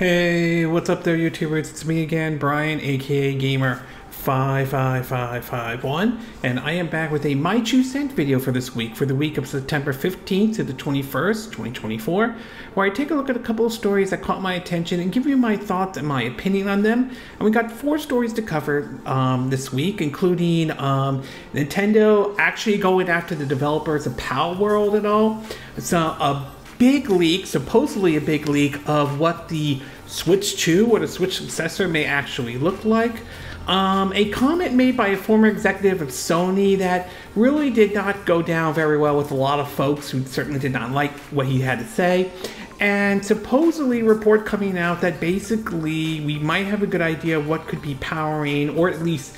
Hey, what's up there, YouTubers? It's me again, Brian, aka Gamer55551, and I am back with a My 2 Cent video for this week, for the week of September 15th to the 21st, 2024, where I take a look at a couple of stories that caught my attention and give you my thoughts and my opinion on them. And we got 4 stories to cover this week, including Nintendo actually going after the developers of Palworld and all. It's a big leak, supposedly a big leak, of what the Switch 2 or the Switch successor may actually look like. A comment made by a former executive of Sony that really did not go down very well with a lot of folks who certainly did not like what he had to say. And supposedly a report coming out that basically we might have a good idea of what could be powering, or at least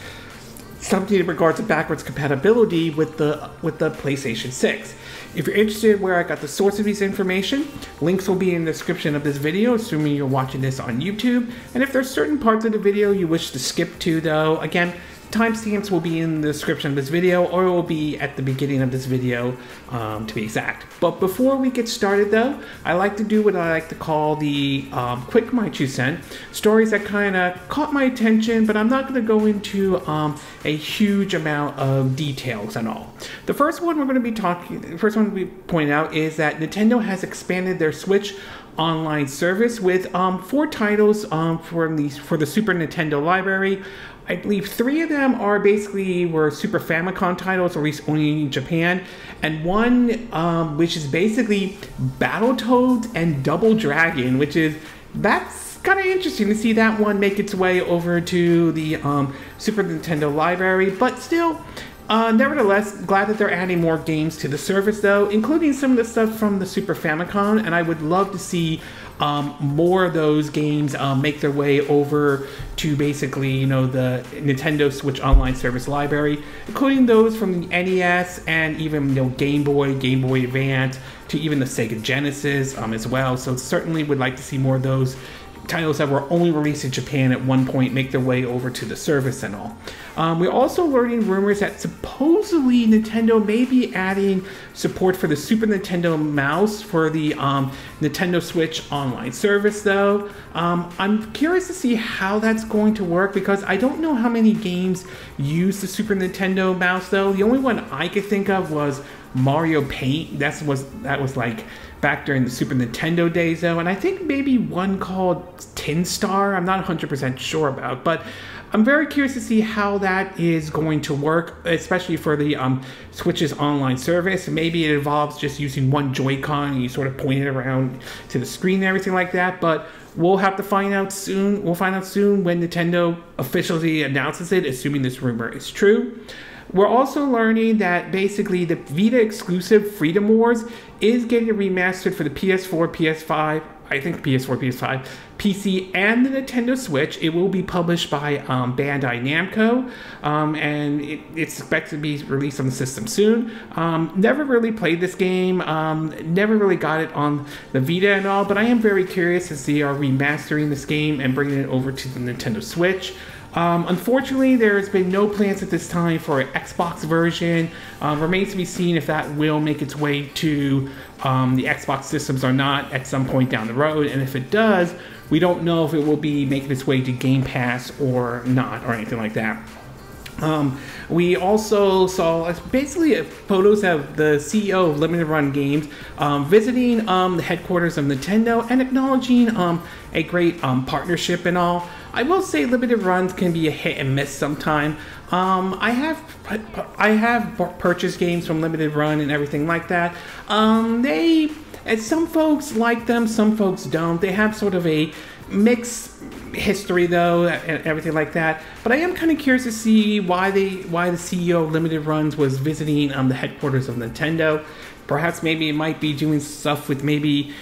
something in regards to backwards compatibility with the PlayStation 6. If you're interested in where I got the source of this information, links will be in the description of this video, assuming you're watching this on YouTube. And if there's certain parts of the video you wish to skip to, though, again, timestamps will be in the description of this video, or it will be at the beginning of this video, to be exact. But before we get started, though, I like to do what I like to call the quick My 2 Cent, stories that kind of caught my attention, but I'm not going to go into a huge amount of details and all. The first one we're going to be we point out is that Nintendo has expanded their Switch online service with 4 titles for the Super Nintendo library. I believe 3 of them were Super Famicom titles, or at least only in Japan, and one which is basically Battletoads and Double Dragon, that's kind of interesting to see that one make its way over to the Super Nintendo library, but still, nevertheless, glad that they're adding more games to the service, though, including some of the stuff from the Super Famicom, and I would love to see more of those games make their way over to basically, the Nintendo Switch Online Service library, including those from the NES and even, Game Boy, Game Boy Advance, to even the Sega Genesis as well. So certainly would like to see more of those titles that were only released in Japan at one point make their way over to the service and all. We're also learning rumors that supposedly Nintendo may be adding support for the Super Nintendo mouse for the Nintendo Switch online service, though. I'm curious to see how that's going to work, because I don't know how many games use the Super Nintendo mouse, though. The only one I could think of was Mario Paint. That was like back during the Super Nintendo days, though, and I think maybe one called Tin Star, I'm not 100% sure about, but I'm very curious to see how that is going to work, especially for the Switch's online service. Maybe it involves just using one Joy-Con and you sort of point it around to the screen and everything like that, but we'll have to find out soon. We'll find out soon when Nintendo officially announces it, assuming this rumor is true. We're also learning that basically the Vita exclusive Freedom Wars is getting remastered for the PS4, PS5, I think PS4, PS5, PC, and the Nintendo Switch. It will be published by Bandai Namco, and it's expected to be released on the system soon. Never really played this game, never really got it on the Vita and all, but I am very curious as they are remastering this game and bringing it over to the Nintendo Switch. Unfortunately, there has been no plans at this time for an Xbox version. Remains to be seen if that will make its way to the Xbox systems or not at some point down the road. And if it does, we don't know if it will be making its way to Game Pass or not, or anything like that. We also saw basically photos of the CEO of Limited Run Games visiting the headquarters of Nintendo and acknowledging a great partnership and all. I will say limited runs can be a hit and miss sometime. I have purchased games from Limited Run and everything like that. Some folks like them, some folks don't. They have sort of a mixed history, though, and everything like that. But I am kind of curious to see why the CEO of Limited Runs was visiting the headquarters of Nintendo. Perhaps maybe it might be doing stuff with maybe,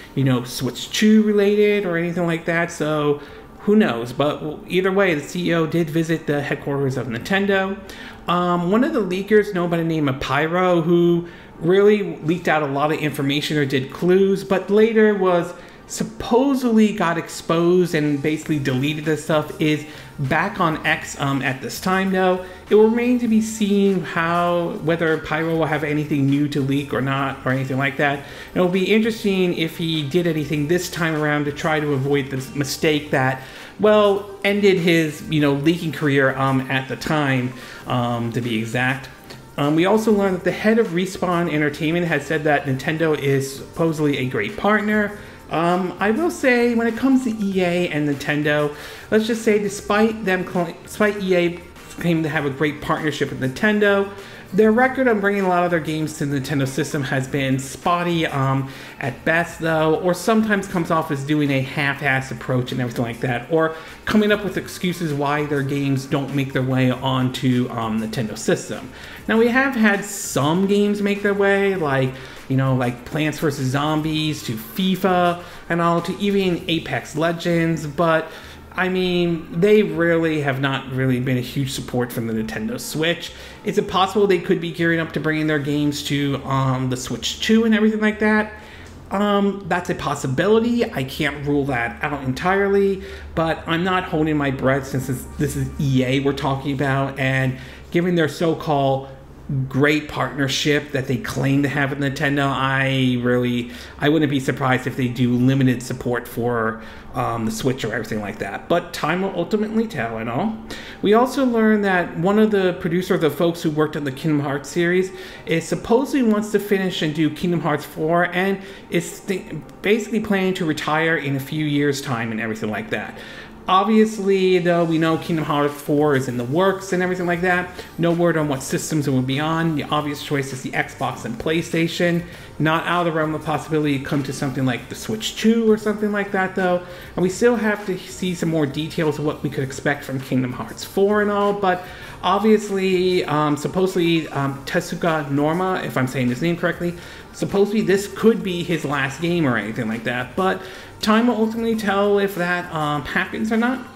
Switch 2 related or anything like that. So who knows? But either way, the CEO did visit the headquarters of Nintendo. One of the leakers, known by the name of Pyro, who really leaked out a lot of information or did clues, but later was supposedly got exposed and basically deleted this stuff is back on X at this time, though. It will remain to be seen whether Pyro will have anything new to leak or not, or anything like that. It will be interesting if he did anything this time around to try to avoid this mistake that, well, ended his, leaking career at the time, to be exact. We also learned that the head of Respawn Entertainment has said that Nintendo is supposedly a great partner. I will say, when it comes to EA and Nintendo, let's just say, despite EA claiming to have a great partnership with Nintendo, their record of bringing a lot of their games to the Nintendo system has been spotty at best, though, or sometimes comes off as doing a half-ass approach and everything like that, or coming up with excuses why their games don't make their way onto Nintendo system. Now, we have had some games make their way, like Plants vs. Zombies, to FIFA, and all, to even Apex Legends, but I mean, they really have not really been a huge support from the Nintendo Switch. Is it possible they could be gearing up to bringing their games to the Switch 2 and everything like that? That's a possibility. I can't rule that out entirely, but I'm not holding my breath since this is EA we're talking about, and given their so-called great partnership that they claim to have with Nintendo, I wouldn't be surprised if they do limited support for the Switch or everything like that. But time will ultimately tell and all. We also learned that one of the producers, the folks who worked on the Kingdom Hearts series, is supposedly wants to finish and do Kingdom Hearts 4 and is basically planning to retire in a few years' time and everything like that. Obviously, though, we know Kingdom Hearts 4 is in the works and everything like that. No word on what systems it will be on. The obvious choice is the Xbox and PlayStation. Not out of the realm of possibility to come to something like the Switch 2 or something like that, though. And we still have to see some more details of what we could expect from Kingdom Hearts 4 and all. But obviously, supposedly, Tetsuya Nomura, if I'm saying his name correctly, supposedly this could be his last game or anything like that. But time will ultimately tell if that happens or not.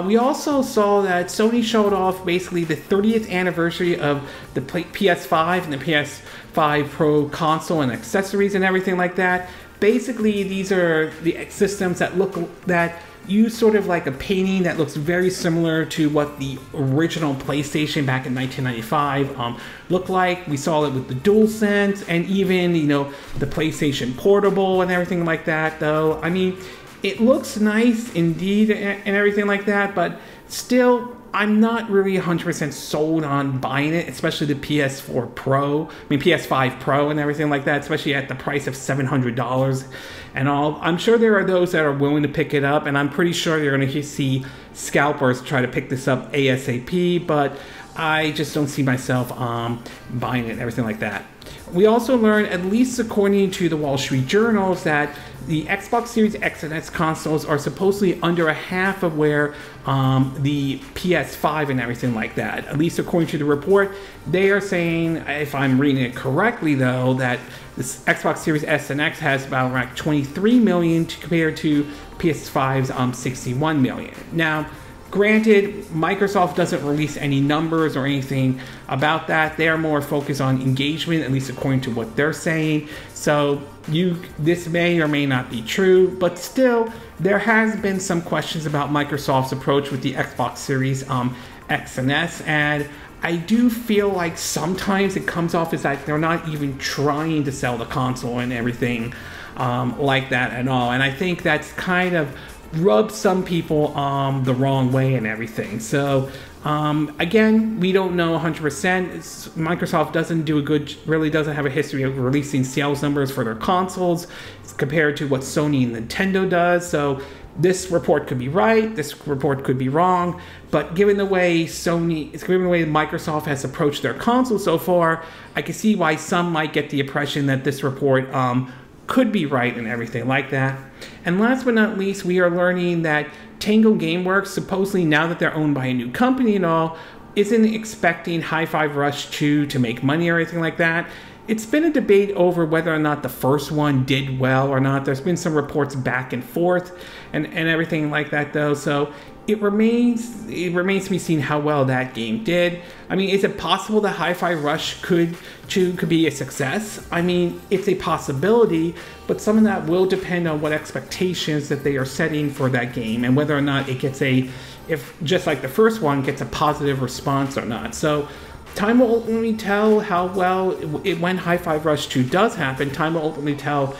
We also saw that Sony showed off basically the 30th anniversary of the PS5 and the PS5 Pro console and accessories and everything like that. Basically, these are the systems that use sort of like a painting that looks very similar to what the original PlayStation back in 1995 looked like. We saw it with the DualSense and even, the PlayStation Portable and everything like that, though. I mean, it looks nice indeed and everything like that, but still, I'm not really 100% sold on buying it, especially the PS5 Pro and everything like that, especially at the price of $700 and all. I'm sure there are those that are willing to pick it up, and I'm pretty sure you're going to see scalpers try to pick this up ASAP, but I just don't see myself buying it and everything like that. We also learned, at least according to the Wall Street Journal, that the Xbox Series X and S consoles are supposedly under a half of where the PS5 and everything like that. At least according to the report, they are saying, if I'm reading it correctly though, that this Xbox Series S and X has about around 23 million compared to PS5's 61 million. Now, granted, Microsoft doesn't release any numbers or anything about that. They are more focused on engagement, at least according to what they're saying. So this may or may not be true, but still, there has been some questions about Microsoft's approach with the Xbox Series X and S, and I do feel like sometimes it comes off as like they're not even trying to sell the console and everything like that at all. And I think that's kind of rubbed some people the wrong way and everything. So again, we don't know 100%. Microsoft really doesn't have a history of releasing sales numbers for their consoles compared to what Sony and Nintendo does. So this report could be right, this report could be wrong, but given the way Microsoft has approached their console so far, I can see why some might get the impression that this report could be right and everything like that. And last but not least, we are learning that Tango Gameworks, supposedly now that they're owned by a new company and all, isn't expecting Hi-Fi Rush 2 to make money or anything like that. It's been a debate over whether or not the first one did well or not. There's been some reports back and forth and everything like that, though. So it remains to be seen how well that game did. I mean, is it possible that Hi-Fi Rush could be a success? I mean, it's a possibility, but some of that will depend on what expectations that they are setting for that game and whether or not it gets if just like the first one, gets a positive response or not. So time will ultimately tell how well when Hi-Fi Rush 2 does happen. Time will ultimately tell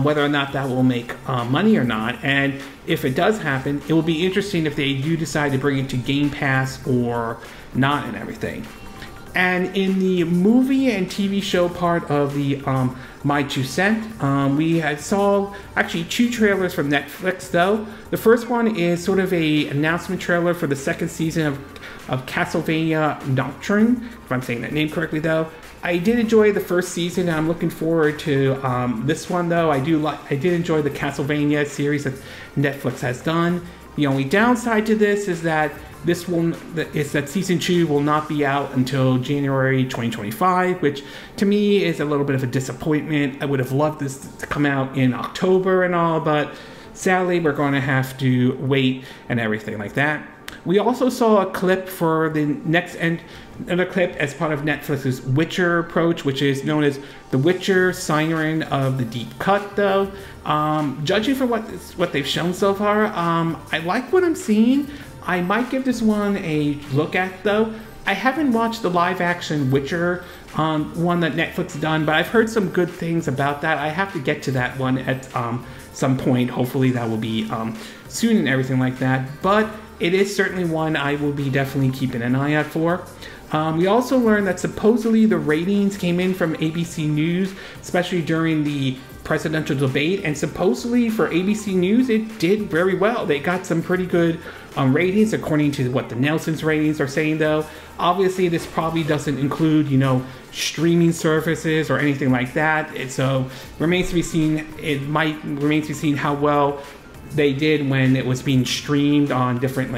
whether or not that will make money or not. And if it does happen, it will be interesting if they do decide to bring it to Game Pass or not and everything. And in the movie and TV show part of the My 2 Cent, we saw actually 2 trailers from Netflix though. The first one is sort of a announcement trailer for the second season of Castlevania Nocturne, if I'm saying that name correctly though. I did enjoy the first season, and I'm looking forward to this one though. I did enjoy the Castlevania series that Netflix has done. The only downside to this is that season 2 will not be out until January 2025, which to me is a little bit of a disappointment. I would have loved this to come out in October and all, but sadly we're going to have to wait and everything like that. We also saw a clip for the another clip as part of Netflix's Witcher approach, which is known as The Witcher Siren of the Deep Cut though. Judging from what they've shown so far, I like what I'm seeing. I might give this one a look at though. I haven't watched the live action Witcher one that Netflix done, but I've heard some good things about that. I have to get to that one at some point. Hopefully that will be soon and everything like that. But it is certainly one I will be definitely keeping an eye out for. We also learned that supposedly the ratings came in from ABC News, especially during the presidential debate, and supposedly for ABC News it did very well. They got some pretty good ratings according to what the Nielsen's ratings are saying though. Obviously this probably doesn't include, you know, streaming services or anything like that. So remains to be seen. Remains to be seen how well they did when it was being streamed on different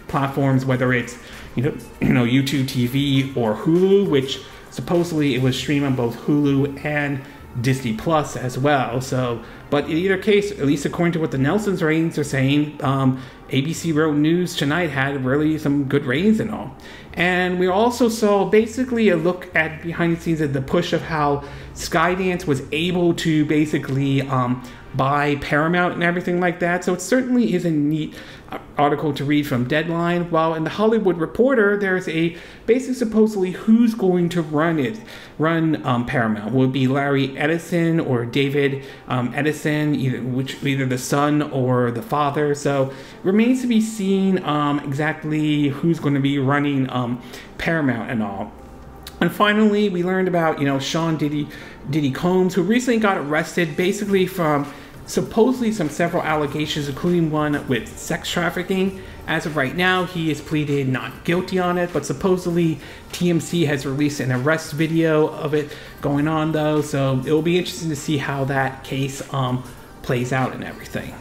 platforms, whether it's YouTube TV or Hulu, which supposedly it was streamed on both Hulu and Disney Plus as well. So, but in either case, at least according to what the Nielsen's ratings are saying, ABC World News tonight had really some good ratings and all. And we also saw basically a look at behind the scenes of the push of how Skydance was able to basically buy Paramount and everything like that. So it certainly is a neat article to read from Deadline. While in the Hollywood Reporter, there's basically supposedly who's going to run Paramount. Will it be Larry Edison or David Edison, either the son or the father? So remains to be seen exactly who's going to be running Paramount and all. And finally, we learned about Sean Diddy Combs, who recently got arrested basically from supposedly several allegations, including one with sex trafficking. As of right now, he is pleaded not guilty on it, but supposedly TMZ has released an arrest video of it going on though, so it will be interesting to see how that case plays out and everything.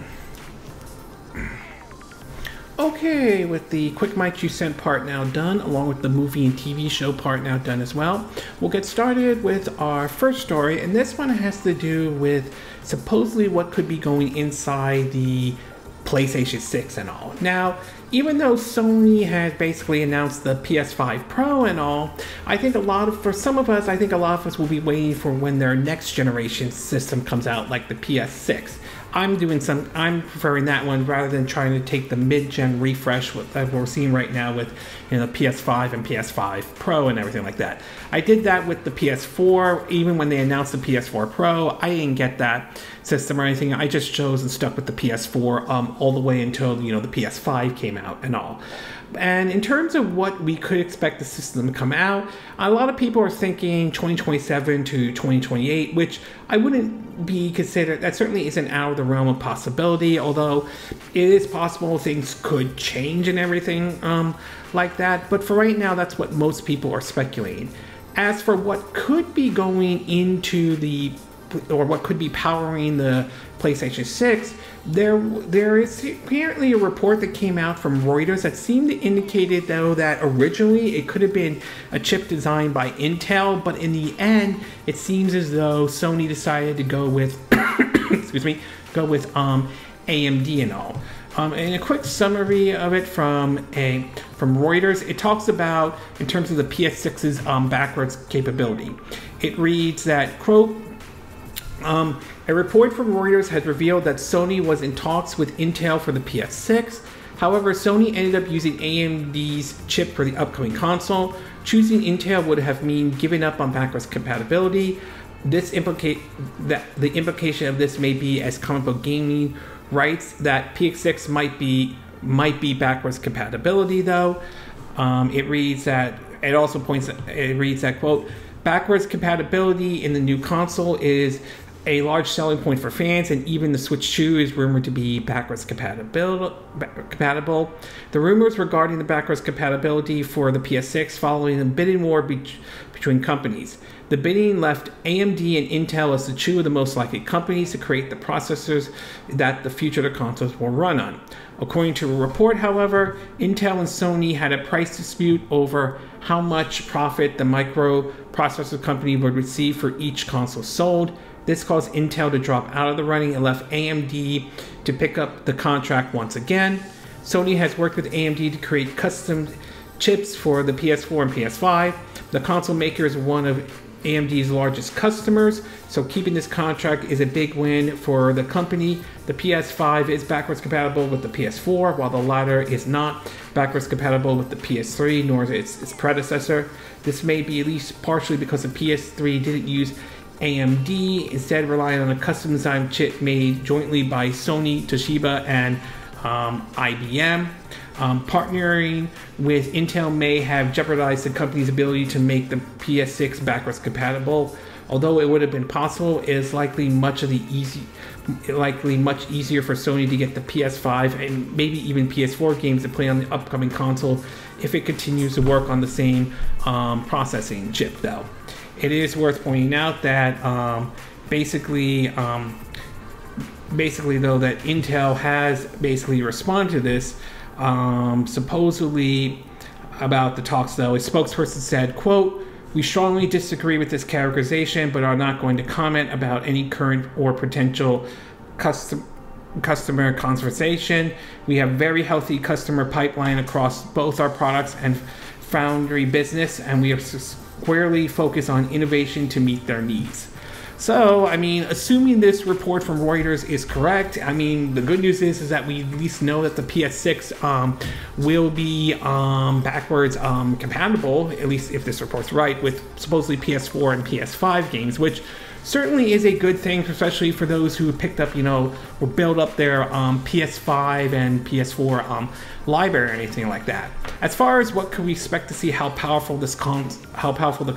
Okay, with the quick My 2 Cent part now done, along with the movie and TV show part now done as well, we'll get started with our first story, and this one has to do with supposedly what could be going inside the PlayStation 6 and all. Now, even though Sony has basically announced the PS5 Pro and all, I think for some of us, I think a lot of us will be waiting for when their next generation system comes out, like the PS6. I'm preferring that one rather than trying to take the mid-gen refresh that we're seeing right now with PS5 and PS5 Pro and everything like that. I did that with the PS4. Even when they announced the PS4 Pro, I didn't get that system or anything. I just chose and stuck with the PS4 all the way until the PS5 came out and all. And in terms of what we could expect the system to come out, a lot of people are thinking 2027 to 2028, which I wouldn't be considered. That certainly isn't out of the realm of possibility, although it is possible things could change and everything like that. But for right now, that's what most people are speculating. As for what could be going into or what could be powering the PlayStation 6, there is apparently a report that came out from Reuters that seemed to indicate though that originally it could have been a chip designed by Intel, but in the end it seems as though Sony decided to go with AMD and all. And a quick summary of it from Reuters, it talks about, in terms of the PS6's backwards capability. It reads that, quote, a report from Reuters has revealed that Sony was in talks with Intel for the PS6. However, Sony ended up using AMD's chip for the upcoming console. Choosing Intel would have meant giving up on backwards compatibility. The implication of this may be, as Comic Book Gaming writes, that PS6 might be backwards compatibility though. It reads that quote, backwards compatibility in the new console is a large selling point for fans, and even the Switch 2 is rumored to be backwards compatible. The rumors regarding the backwards compatibility for the PS6 following a bidding war between companies. The bidding left AMD and Intel as the two of the most likely companies to create the processors that the future of the consoles will run on. According to a report, however, Intel and Sony had a price dispute over how much profit the microprocessor company would receive for each console sold. This caused Intel to drop out of the running and left AMD to pick up the contract once again. Sony has worked with AMD to create custom chips for the PS4 and PS5. The console maker is one of AMD's largest customers, so keeping this contract is a big win for the company. The PS5 is backwards compatible with the PS4, while the latter is not backwards compatible with the PS3, nor its predecessor. This may be at least partially because the PS3 didn't use AMD, instead relying on a custom designed chip made jointly by Sony, Toshiba, and IBM. Partnering with Intel may have jeopardized the company's ability to make the PS6 backwards compatible. Although it would have been possible, it is likely much easier for Sony to get the PS5 and maybe even PS4 games to play on the upcoming console if it continues to work on the same processing chip, though. It is worth pointing out that basically though, that Intel has basically responded to this. Supposedly about the talks, though, a spokesperson said, quote, we strongly disagree with this characterization, but are not going to comment about any current or potential customer conversation. We have very healthy customer pipeline across both our products and foundry business, and we are squarely focused on innovation to meet their needs. So, I mean, assuming this report from Reuters is correct, I mean, the good news is that we at least know that the PS6 will be backwards compatible, at least if this report's right, with supposedly PS4 and PS5 games, which certainly is a good thing, especially for those who picked up, or build up their PS5 and PS4 library or anything like that. As far as what could we expect to see, how powerful the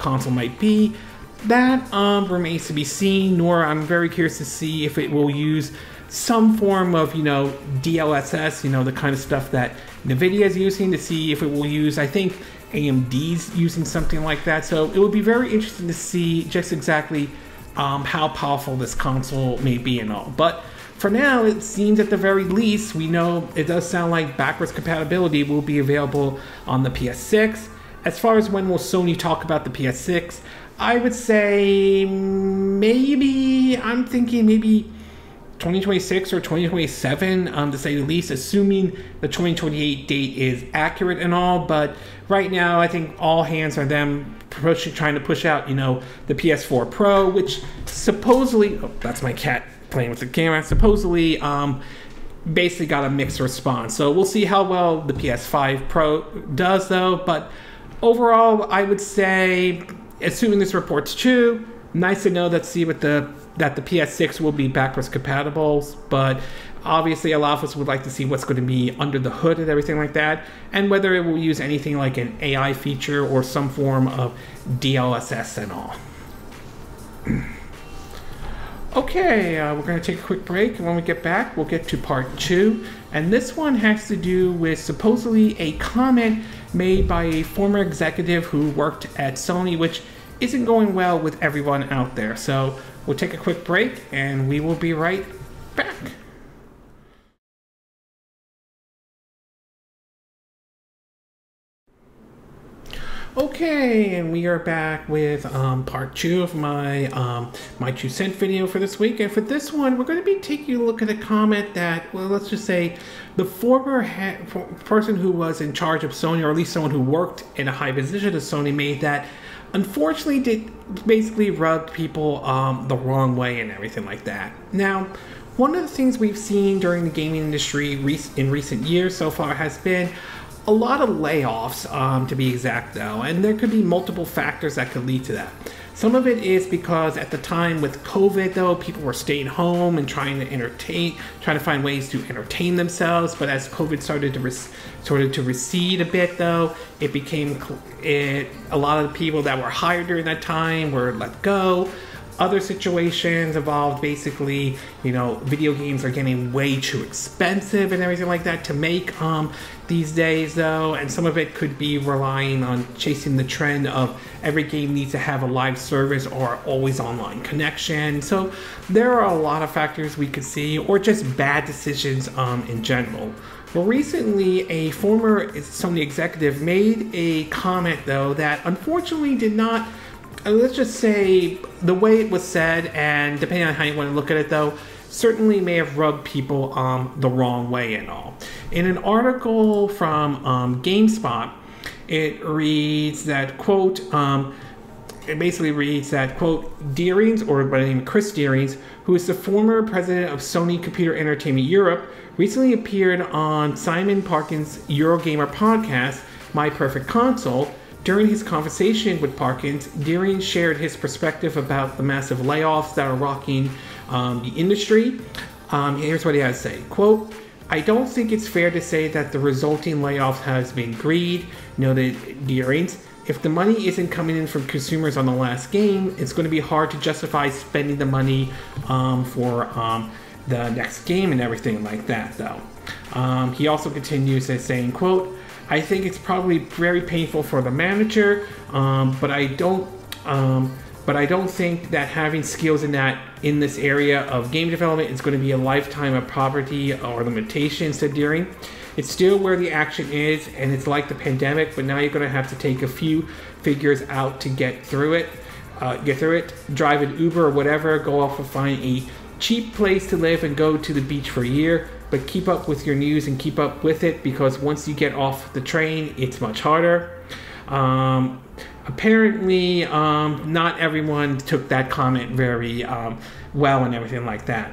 console might be, that remains to be seen. Nor I'm very curious to see if it will use some form of DLSS, the kind of stuff that NVIDIA is using, to see if it will use, I think AMD's using something like that. So it would be very interesting to see just exactly how powerful this console may be and all. But for now, it seems at the very least, we know it does sound like backwards compatibility will be available on the PS6. As far as when will Sony talk about the PS6, I would say I'm thinking maybe 2026 or 2027, to say the least, assuming the 2028 date is accurate and all. But right now, I think all hands are them trying to push out, the PS4 Pro, which supposedly, oh, that's my cat playing with the camera, supposedly basically got a mixed response. So we'll see how well the PS5 Pro does, though. But overall, I would say, assuming this report's true, nice to know that the PS6 will be backwards compatible, but obviously a lot of us would like to see what's going to be under the hood and everything like that, and whether it will use anything like an AI feature or some form of DLSS and all. Okay, we're going to take a quick break, and when we get back, we'll get to part 2. And this one has to do with supposedly a comment made by a former executive who worked at Sony, which isn't going well with everyone out there. So we'll take a quick break, and we will be right back. Okay, and we are back with part 2 of my my 2 cent video for this week. And for this one, we're going to be taking a look at a comment that, well, let's just say the former person who was in charge of Sony, or at least someone who worked in a high position at Sony, made that unfortunately basically rubbed people the wrong way and everything like that. Now, one of the things we've seen during the gaming industry in recent years so far has been a lot of layoffs, to be exact though, and there could be multiple factors that could lead to that. Some of it is because at the time with COVID though, people were staying home and trying to find ways to entertain themselves. But as COVID started to recede a bit though, it became a lot of the people that were hired during that time were let go. Other situations involved basically, video games are getting way too expensive and everything like that to make these days though, and some of it could be relying on chasing the trend of every game needs to have a live service or always online connection. So there are a lot of factors we could see, or just bad decisions in general. Well, recently a former Sony executive made a comment though that unfortunately did not, let's just say the way it was said, and depending on how you want to look at it though, certainly may have rubbed people the wrong way and all. In an article from GameSpot, it reads that, quote, it basically reads that, quote, Deerings, or by the name Chris Deerings, who is the former president of Sony Computer Entertainment Europe, recently appeared on Simon Parkin's Eurogamer podcast, My Perfect Console. During his conversation with Parkins, Deering shared his perspective about the massive layoffs that are rocking the industry. Here's what he has to say, quote, I don't think it's fair to say that the resulting layoffs has been greed, noted Deering. If the money isn't coming in from consumers on the last game, it's going to be hard to justify spending the money for the next game and everything like that, though. He also continues as saying, quote, I think it's probably very painful for the manager, but I don't think that having skills in this area of game development is going to be a lifetime of poverty or limitation, said Deering. It's still where the action is, and it's like the pandemic, but now you're going to have to take a few figures out to get through it. Drive an Uber or whatever, go off and find a cheap place to live and go to the beach for a year. But keep up with your news and keep up with it, because once you get off the train, it's much harder. Apparently, not everyone took that comment very well and everything like that.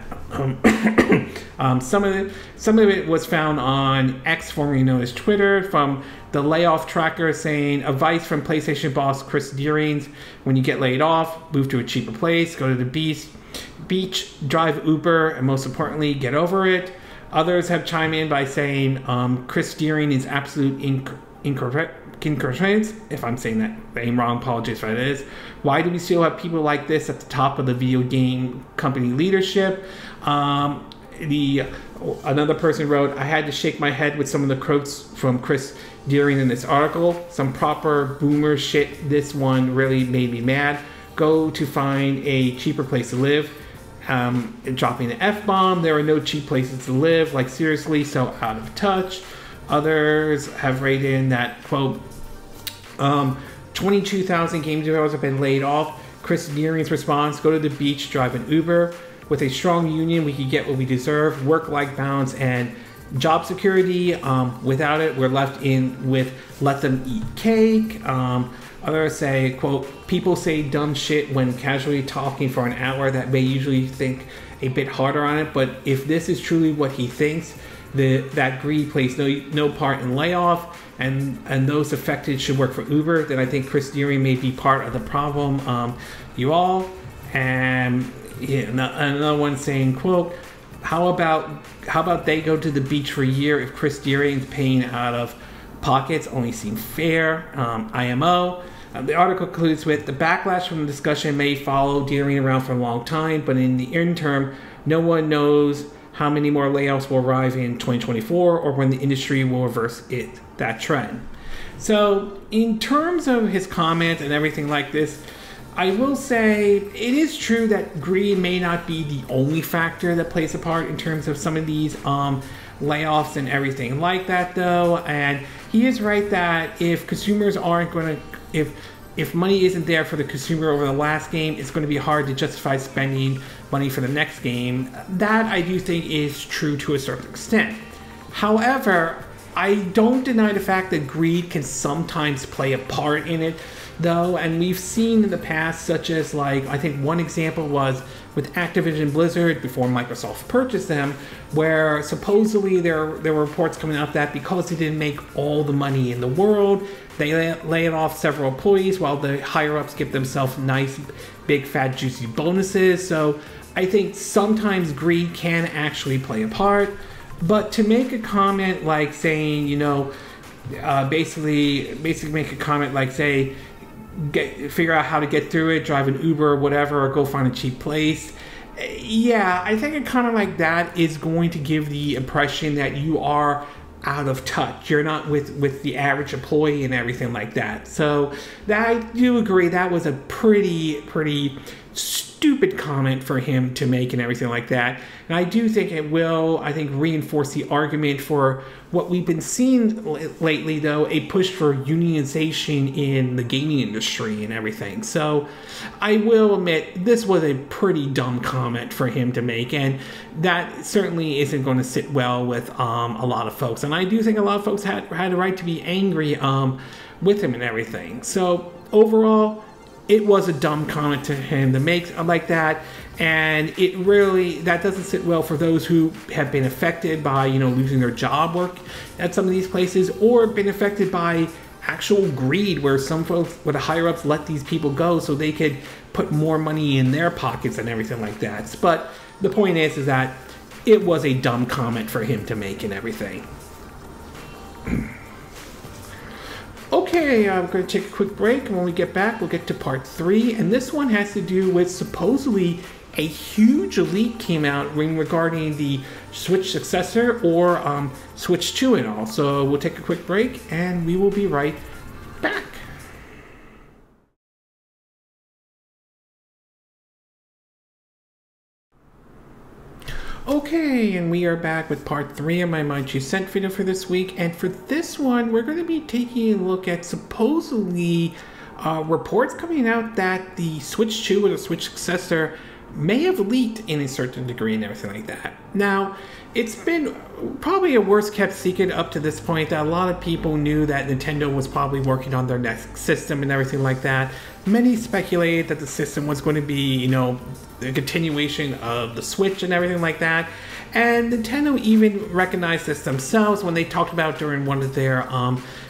Some of it was found on X, formerly known as Twitter, from the layoff tracker, saying advice from PlayStation boss Chris Deering: when you get laid off, move to a cheaper place, go to the beach, drive Uber, and most importantly, get over it. Others have chimed in by saying Chris Deering is absolute incorrect, if I'm saying that name wrong, apologies for that is. Why do we still have people like this at the top of the video game company leadership? Another person wrote, I had to shake my head with some of the quotes from Chris Deering in this article. Some proper boomer shit. This one really made me mad. Go to find a cheaper place to live. Dropping the F-bomb, there are no cheap places to live, like seriously, so out of touch. Others have rated in that, quote, 22,000 game developers have been laid off. Chris Deering's response, go to the beach, drive an Uber. With a strong union, we can get what we deserve, work-life balance and job security. Without it, we're left in with let them eat cake. Others say, quote, people say dumb shit when casually talking for an hour that may usually think a bit harder on it, but if this is truly what he thinks, that greed plays no part in layoff, and those affected should work for Uber, then I think Chris Deering may be part of the problem. You all, and yeah, another one saying, quote, how about they go to the beach for a year if Chris Deering's paying out of pockets only seem fair. IMO. The article concludes with, the backlash from the discussion may follow Deering around for a long time, but in the interim, no one knows how many more layoffs will arrive in 2024 or when the industry will reverse that trend. So in terms of his comment and everything like this, I will say it is true that greed may not be the only factor that plays a part in terms of some of these layoffs and everything like that, though. And he is right that if consumers aren't going to if money isn't there for the consumer over the last game, it's going to be hard to justify spending money for the next game. That I do think is true to a certain extent. However, I don't deny the fact that greed can sometimes play a part in it, though, and we've seen in the past, such as, like, I think one example was with Activision Blizzard before Microsoft purchased them, where supposedly there were reports coming out that because they didn't make all the money in the world, they laid off several employees while the higher-ups give themselves nice, big, fat, juicy bonuses. So I think sometimes greed can actually play a part. But to make a comment like saying, you know, basically make a comment like, say, figure out how to get through it, drive an Uber or whatever, or go find a cheap place. Yeah, I think a comment like that is going to give the impression that you are out of touch. You're not with the average employee and everything like that. So that, I do agree, that was a pretty stupid comment for him to make and everything like that. And I do think it will, I think, reinforce the argument for what we've been seeing lately, though, a push for unionization in the gaming industry and everything. So I will admit this was a pretty dumb comment for him to make, and that certainly isn't going to sit well with a lot of folks. And I do think a lot of folks had a right to be angry with him and everything. So overall, it was a dumb comment to him to make like that, and it really, that doesn't sit well for those who have been affected by, you know, losing their job work at some of these places, or been affected by actual greed, where some folks, where the higher ups let these people go so they could put more money in their pockets and everything like that. But the point is that it was a dumb comment for him to make and everything. Okay, I'm going to take a quick break, and when we get back, we'll get to part 3. And this one has to do with supposedly a huge leak came out regarding the Switch successor, or Switch 2 and all. So we'll take a quick break, and we will be right back. Okay, and we are back with part 3 of my Two Cent video for this week. And for this one, we're going to be taking a look at supposedly reports coming out that the Switch 2 or the Switch successor may have leaked in a certain degree and everything like that. Now, it's been probably a worst kept secret up to this point that a lot of people knew that Nintendo was probably working on their next system and everything like that. Many speculated that the system was going to be, you know, a continuation of the Switch and everything like that. And Nintendo even recognized this themselves when they talked about during one of their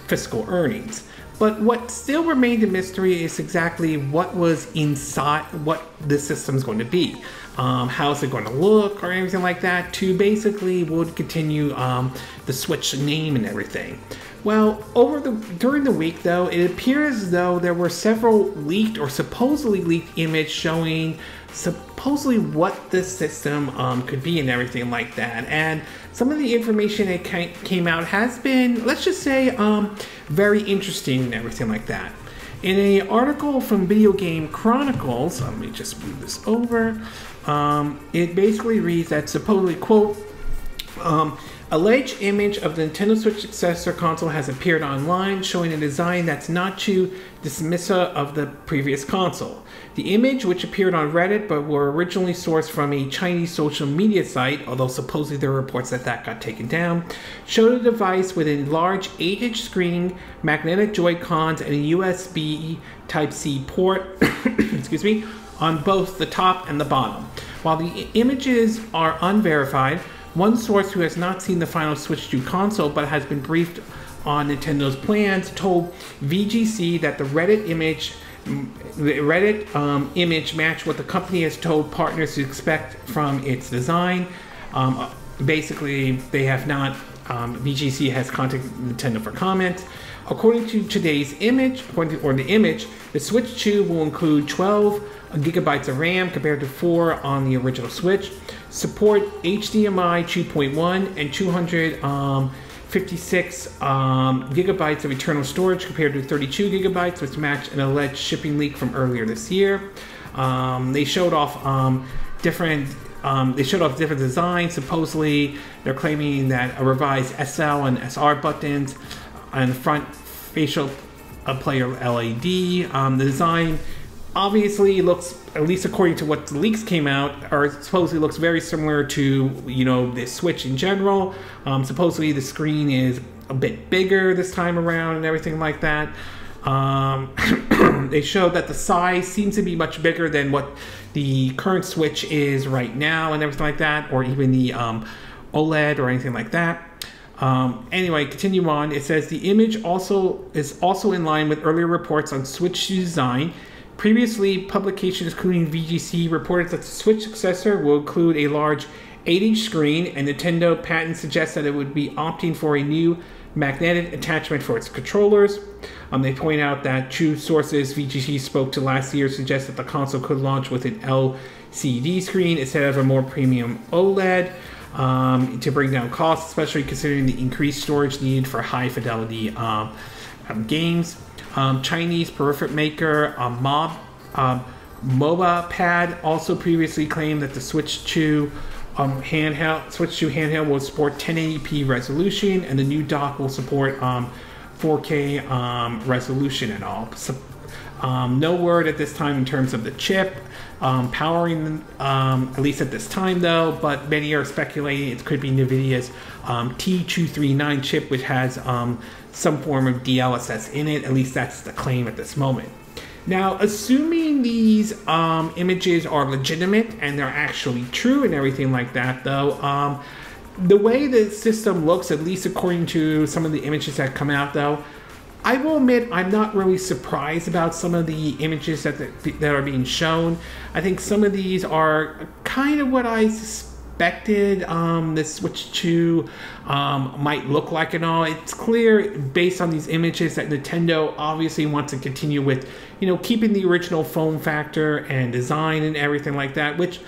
fiscal earnings. But what still remained a mystery is exactly what was inside, what this system's going to be. How's it going to look or anything like that, to basically would continue the Switch name and everything. Well, during the week though, it appears as though there were several leaked or supposedly leaked images showing supposedly what this system could be and everything like that. And some of the information that came out has been, let's just say, very interesting and everything like that. In an article from Video Game Chronicles, let me just move this over, it basically reads that supposedly, quote, alleged image of the Nintendo Switch successor console has appeared online, showing a design that's not too dismissive of the previous console. The image, which appeared on Reddit but were originally sourced from a Chinese social media site, although supposedly there are reports that got taken down, showed a device with a large 8-inch screen, magnetic Joy-Cons, and a USB Type-C port excuse me, on both the top and the bottom. While the images are unverified, one source who has not seen the final Switch 2 console but has been briefed on Nintendo's plans told VGC that the Reddit image matched what the company has told partners to expect from its design. Basically, they have not, VGC has contacted Nintendo for comment. According to today's image, the Switch 2 will include 12 gigabytes of RAM compared to 4 on the original Switch, support HDMI 2.1 and 256 gigabytes of internal storage compared to 32 gigabytes, which matched an alleged shipping leak from earlier this year. They showed off different designs. Supposedly, they're claiming that a revised SL and SR buttons on the front facial player LED. The design obviously looks, at least according to what the leaks came out, or supposedly looks very similar to, you know, the Switch in general. Supposedly the screen is a bit bigger this time around and everything like that. They showed that the size seems to be much bigger than what the current Switch is right now and everything like that, or even the OLED or anything like that. Anyway, continue on. It says the image is also in line with earlier reports on Switch design. Previously, publications including VGC reported that the Switch successor will include a large 8-inch screen, and Nintendo patent suggests that it would be opting for a new magnetic attachment for its controllers. They point out that two sources VGC spoke to last year suggest that the console could launch with an LCD screen instead of a more premium OLED to bring down costs, especially considering the increased storage needed for high fidelity games. Chinese peripheral maker MOBA Pad also previously claimed that the Switch 2 handheld will support 1080p resolution, and the new dock will support 4K resolution and all. So, no word at this time in terms of the chip powering, at least at this time though, but many are speculating it could be NVIDIA's T239 chip, which has some form of DLSS in it. At least that's the claim at this moment. Now, assuming these images are legitimate and they're actually true and everything like that though, the way the system looks, at least according to some of the images that come out though, I will admit I'm not really surprised about some of the images that are being shown. I think some of these are kind of what I suspected the Switch 2 might look like and all. It's clear based on these images that Nintendo obviously wants to continue with, you know, keeping the original form factor and design and everything like that, which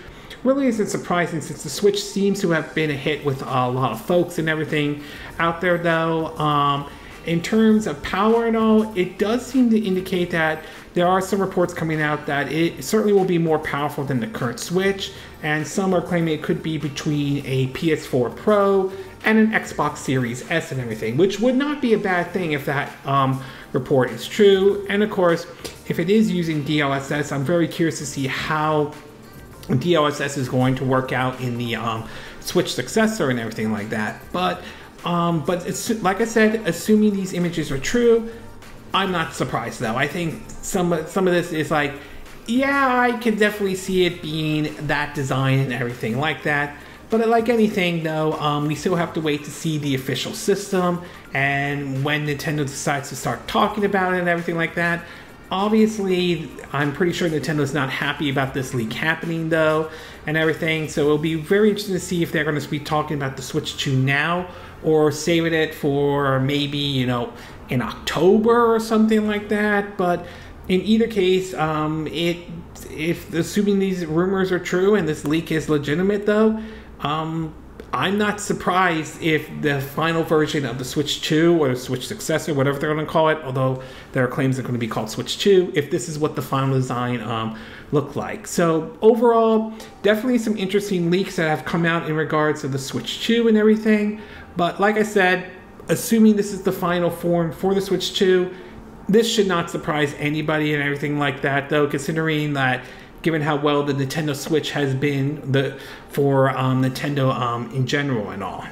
really isn't surprising since the Switch seems to have been a hit with a lot of folks and everything out there though. In terms of power and all, it does seem to indicate that there are some reports coming out that it certainly will be more powerful than the current Switch, and some are claiming it could be between a PS4 Pro and an Xbox Series S and everything, which would not be a bad thing if that report is true. And of course, if it is using DLSS, I'm very curious to see how DLSS is going to work out in the Switch successor and everything like that. But it's, like I said, assuming these images are true, I'm not surprised though. I think some of this is like, yeah, I can definitely see it being that design and everything like that. But like anything though, we still have to wait to see the official system and when Nintendo decides to start talking about it and everything like that. Obviously, I'm pretty sure Nintendo's not happy about this leak happening though and everything, so it'll be very interesting to see if they're going to be talking about the Switch 2 now or saving it for maybe, you know, in October or something like that. But in either case, if assuming these rumors are true and this leak is legitimate though, I'm not surprised if the final version of the Switch 2 or the Switch successor, whatever they're going to call it, although there are claims it's going to be called Switch 2, if this is what the final design looked like. So overall, definitely some interesting leaks that have come out in regards to the Switch 2 and everything. But like I said, assuming this is the final form for the Switch 2, this should not surprise anybody and everything like that, though, considering that given how well the Nintendo Switch has been for Nintendo in general and all.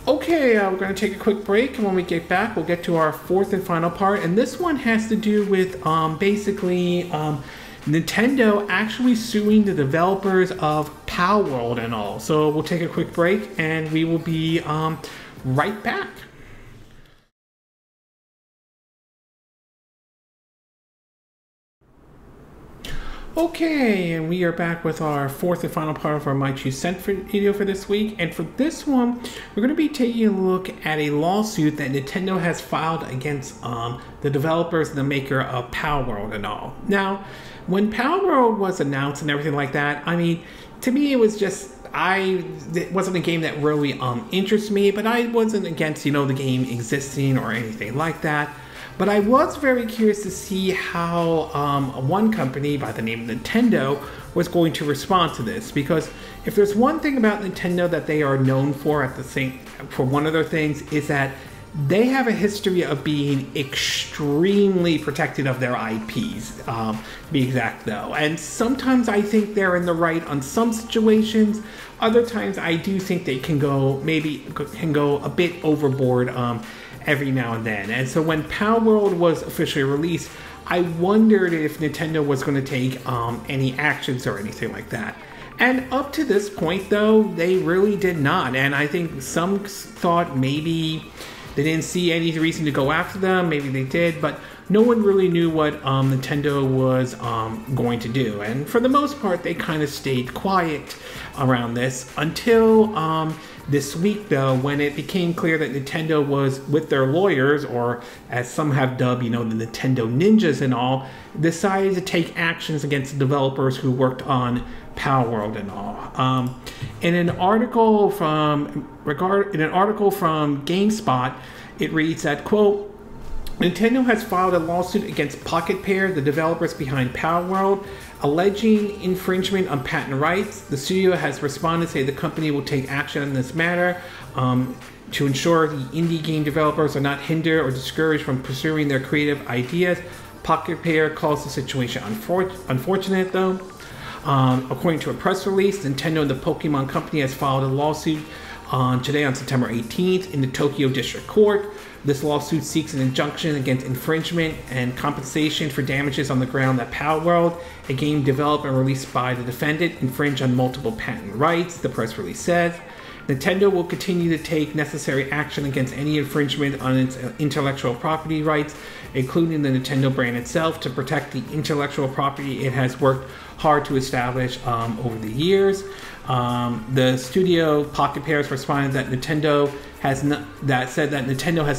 Okay, we're going to take a quick break, and when we get back, we'll get to our fourth and final part, and this one has to do with basically Nintendo actually suing the developers of Palworld and all. So we'll take a quick break, and we will be right back. Okay, and we are back with our fourth and final part of our My Two Cent video for this week. And for this one, we're going to be taking a look at a lawsuit that Nintendo has filed against the developers and the maker of Palworld and all. Now, when Palworld was announced and everything like that, I mean, to me it was just, it wasn't a game that really interests me, but I wasn't against, you know, the game existing or anything like that. But I was very curious to see how one company by the name of Nintendo was going to respond to this, because if there's one thing about Nintendo that they are known for for one of their things is that they have a history of being extremely protective of their IPs, to be exact though. And sometimes I think they're in the right on some situations. Other times I do think they can go a bit overboard every now and then. And so when Palworld was officially released, I wondered if Nintendo was going to take any actions or anything like that. And up to this point though, they really did not. And I think some thought maybe they didn't see any reason to go after them. Maybe they did, but no one really knew what Nintendo was going to do. And for the most part, they kind of stayed quiet around this until this week, though, when it became clear that Nintendo was, with their lawyers, or as some have dubbed, you know, the Nintendo ninjas and all, decided to take actions against the developers who worked on Palworld and all. In an article from GameSpot, it reads that, quote, Nintendo has filed a lawsuit against Pocket Pair, the developers behind Palworld, alleging infringement on patent rights. The studio has responded, saying the company will take action on this matter to ensure the indie game developers are not hindered or discouraged from pursuing their creative ideas. Pocket Pair calls the situation unfortunate, though. According to a press release, Nintendo and the Pokemon Company has filed a lawsuit today on September 18th in the Tokyo District Court. This lawsuit seeks an injunction against infringement and compensation for damages on the ground that Palworld, a game developed and released by the defendant, infringed on multiple patent rights, the press release says. Nintendo will continue to take necessary action against any infringement on its intellectual property rights, including the Nintendo brand itself, to protect the intellectual property it has worked hard to establish over the years. The studio Pocket Pairs responded that Nintendo has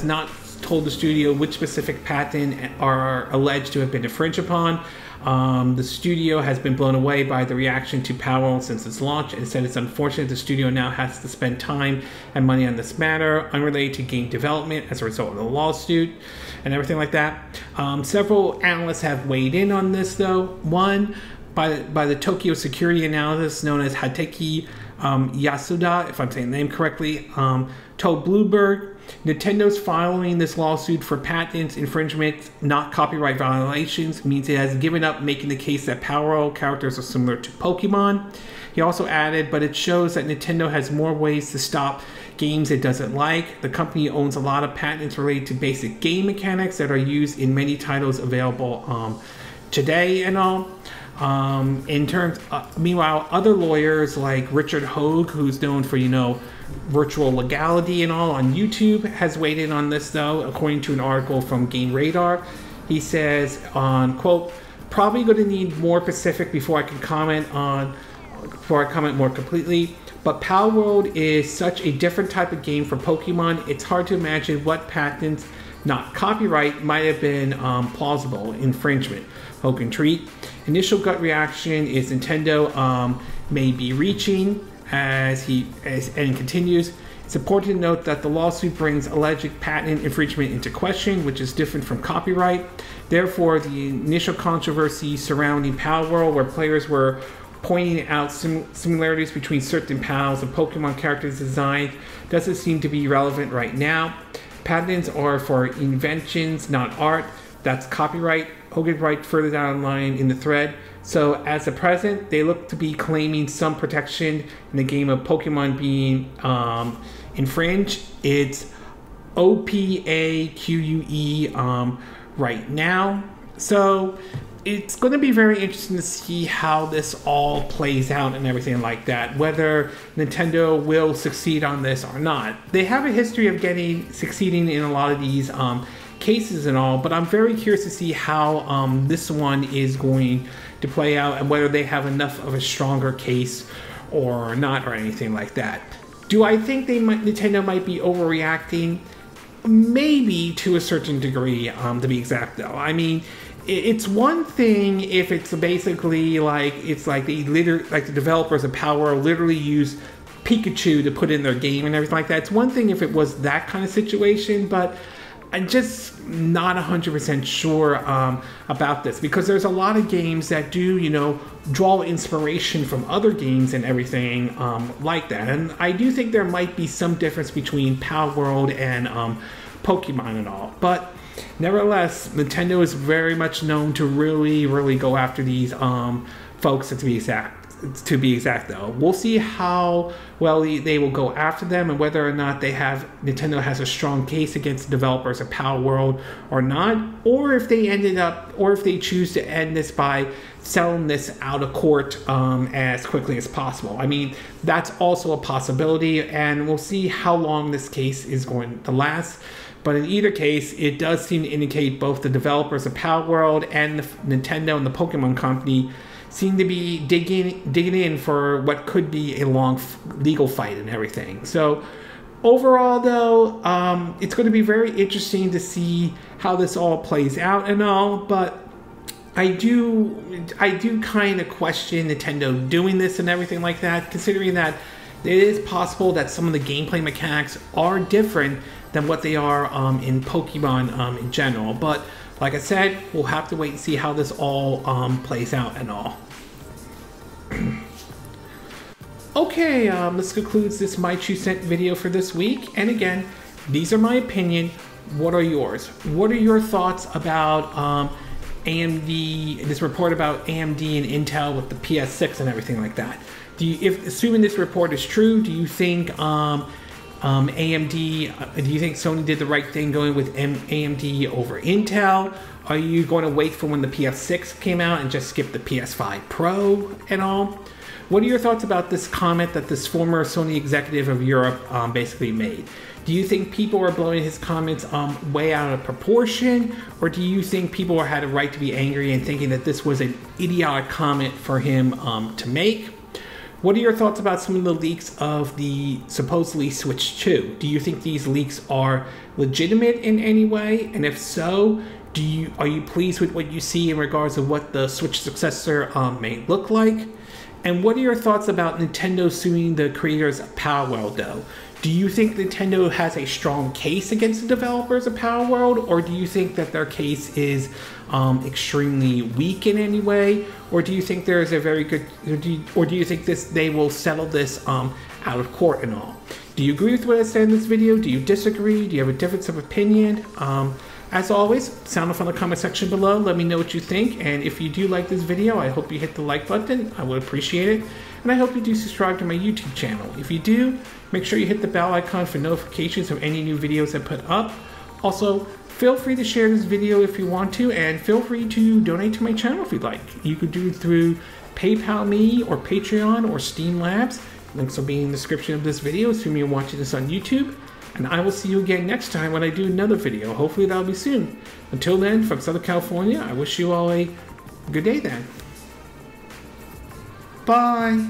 not told the studio which specific patent are alleged to have been infringed upon. The studio has been blown away by the reaction to Palworld since its launch and said it's unfortunate the studio now has to spend time and money on this matter unrelated to game development as a result of the lawsuit and everything like that. Several analysts have weighed in on this though. One by the Tokyo security analyst known as Hideki Yasuda, if I'm saying the name correctly, told Bloomberg, Nintendo's filing this lawsuit for patents infringements, not copyright violations, means it has given up making the case that Palworld characters are similar to Pokemon. He also added, but it shows that Nintendo has more ways to stop games it doesn't like. The company owns a lot of patents related to basic game mechanics that are used in many titles available today and all. Meanwhile, other lawyers like Richard Hogue, who's known for, you know, virtual legality and all on YouTube, has weighed in on this though. According to an article from Game Radar, he says on, quote, probably going to need more specific before I comment more completely, but Palworld is such a different type of game from Pokemon, it's hard to imagine what patents, not copyright, might have been plausible infringement. Hogan treat. Initial gut reaction is Nintendo may be reaching and continues. It's important to note that the lawsuit brings alleged patent infringement into question, which is different from copyright. Therefore, the initial controversy surrounding Palworld, where players were pointing out similarities between certain pals and Pokemon characters' design, doesn't seem to be relevant right now. Patents are for inventions, not art. That's copyright. Hogan writes further down the line in the thread. So as of present, they look to be claiming some protection in the game of Pokemon being infringed. It's OPAQUE right now. So it's going to be very interesting to see how this all plays out and everything like that, whether Nintendo will succeed on this or not. They have a history of succeeding in a lot of these cases and all, but I'm very curious to see how this one is going to play out and whether they have enough of a stronger case or not or anything like that. Do I think Nintendo might be overreacting? Maybe to a certain degree, to be exact though. I mean, it's one thing if it's basically like, it's like the developers of Palworld literally use Pikachu to put in their game and everything like that. It's one thing if it was that kind of situation, but I'm just not 100% sure about this, because there's a lot of games that do, you know, draw inspiration from other games and everything like that. And I do think there might be some difference between Palworld and Pokemon and all. But nevertheless, Nintendo is very much known to really go after these folks, to be exact though. We'll see how well they will go after them, and whether or not Nintendo has a strong case against developers of Palworld or not, or if they choose to end this by selling this out of court as quickly as possible. I mean, that's also a possibility, and we'll see how long this case is going to last. But in either case, it does seem to indicate both the developers of Palworld and Nintendo and the Pokemon Company seem to be digging in for what could be a long legal fight and everything. So overall, though, it's going to be very interesting to see how this all plays out and all. But I do kind of question Nintendo doing this and everything like that, considering that it is possible that some of the gameplay mechanics are different than what they are in Pokemon in general. But like I said, we'll have to wait and see how this all plays out and all. Okay, this concludes this My 2 Cent video for this week. And again, these are my opinion. What are yours? What are your thoughts about AMD, this report about AMD and Intel with the PS6 and everything like that? Assuming this report is true, do you think AMD, do you think Sony did the right thing going with AMD over Intel? Are you going to wait for when the PS6 came out and just skip the PS5 Pro and all? What are your thoughts about this comment that this former Sony executive of Europe basically made? Do you think people are blowing his comments way out of proportion? Or do you think people had a right to be angry and thinking that this was an idiotic comment for him to make? What are your thoughts about some of the leaks of the supposedly Switch 2? Do you think these leaks are legitimate in any way? And if so, are you pleased with what you see in regards to what the Switch successor may look like? And what are your thoughts about Nintendo suing the creators of Palworld though? Do you think Nintendo has a strong case against the developers of Palworld, or do you think that their case is extremely weak in any way? Or do you think there is a very good, or do you think they will settle this out of court and all? Do you agree with what I said in this video? Do you disagree? Do you have a difference of opinion? As always, sound off on the comment section below. Let me know what you think. And if you do like this video, I hope you hit the like button. I would appreciate it. And I hope you do subscribe to my YouTube channel. If you do, make sure you hit the bell icon for notifications of any new videos I put up. Also, feel free to share this video if you want to, and feel free to donate to my channel if you'd like. You could do it through PayPal Me or Patreon or Steam Labs. Links will be in the description of this video, assuming you're watching this on YouTube. And I will see you again next time when I do another video. Hopefully that'll be soon. Until then, from Southern California, I wish you all a good day then. Bye.